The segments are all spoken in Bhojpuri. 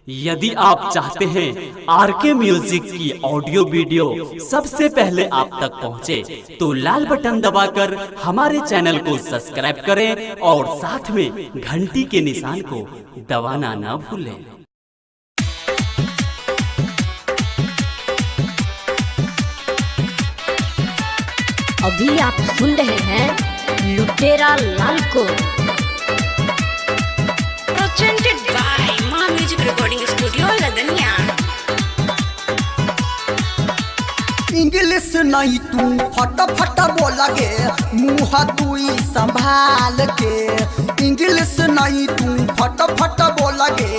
यदि आप चाहते हैं आरके म्यूजिक की ऑडियो वीडियो सबसे पहले आप तक पहुंचे, तो लाल बटन दबाकर हमारे चैनल को सब्सक्राइब करें और साथ में घंटी के निशान को दबाना ना भूलें। अभी आप सुन रहे हैं लुटेरा लाल को। Presented by Ma Music Recording Studio, Ladaniya. English नहीं तू फट फट बोलगे, मुँह तू संभाल के। इंग्लिश नहीं तू फट फट बोलगे,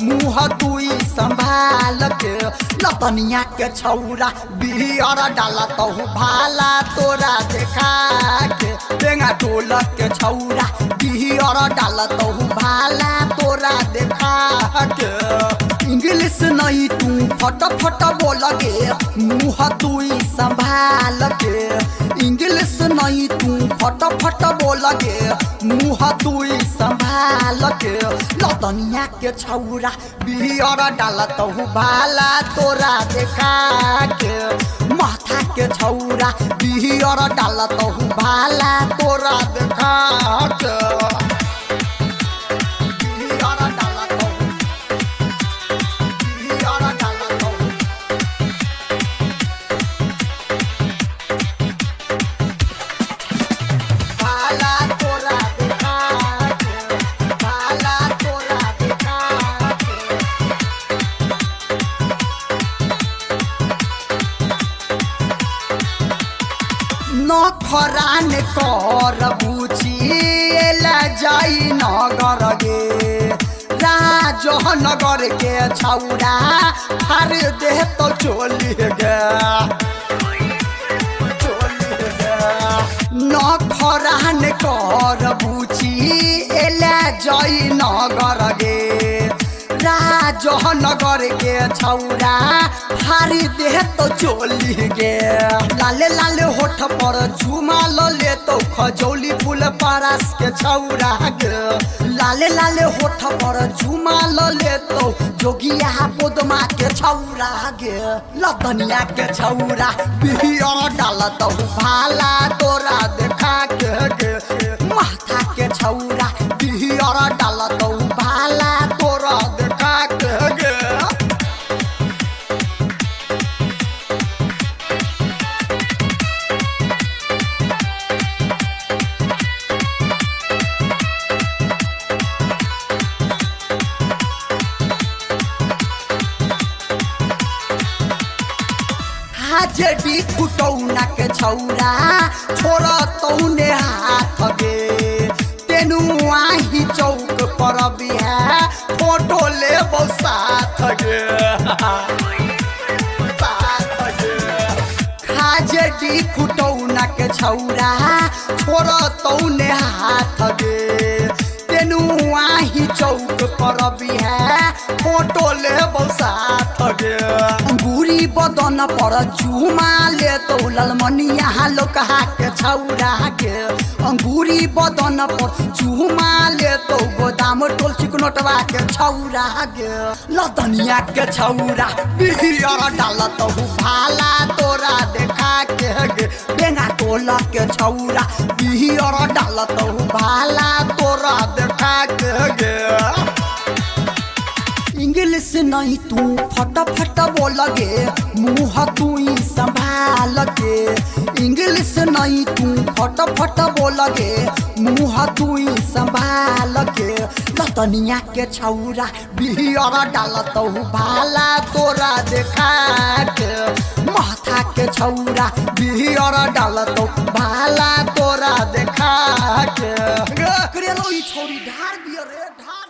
मुँह तू संभाल के। लतनिया के छौरा बिहर डाला तो भाला तोरा देखा के। बेंगा ढोलक के छौरा बिहर डाला तो भाला तोरा देखा के। इंग्लिश नहीं तू फट फट बोलगे, मुँह तू संभाल के। इंग्लिश नहीं तू फट फट बोलगे, मुँह तू संभाल के। लतनिया के छौरा बिहर डाला तो भाला तोरा देखा के। माथा के छौरा बिहर डाला तो भाला तोरा देखा के। नखरान कर बुझिएला जाई नगर गे। राजनगर के छौरा हर देह तो चोली गे। नखरान कर बुझिएला जाई नगर गे। राजनगर के छौरा भारी देह तो चोली गे। लाले लाले होठ पर झुमाल ले तो खजौली फूल परस के छौरा गे। लाले लाले होठ पर झुमाल ले तो जोगिया पोदमा के छौरा गे। लदनिया के छौरा बिहर डाल तो भाला तोरा देखा के गे। माथा के छौरा बिहर डाल तो भाला तोरा देखा के गे। हाजडी फुटौना के छौरा छोरा तौने हाथ गे। तेनु आही चौक पर बिहा फोटो ले साथ गे। हाजडी फुटौना के छौरा छोरा तौने हाथ गे। तेनु आही चौक पर बिहा फोटो ले साथ गे। अंगूरी बदन पर झुमा ले तो ललमनिया लोकहा के छौरा गे। अंगूरी बदन पर झुमा ले तो गोदाम टोल चिकनोटवा के छौरा गे। लदनिया के छौरा बिहर डाल तो भाला तोरा देखा के गे। बेंगा टोल के छौरा बिहर डाल तो भाला तोरा देखा के गे। इंग्लिश नहीं तू फट फट बोलगे, मुँह तू संभाल के। इंग्लिश नहीं तू फट फट बोलगे, मुँह तू संभाल के। लतनिया के छौरा बिहर डाल तो भाला तोरा देखा के। माथा के छौरा बिहर डाल तो भाला तोरा देखा के। छोरी ढार दिया रे ढार।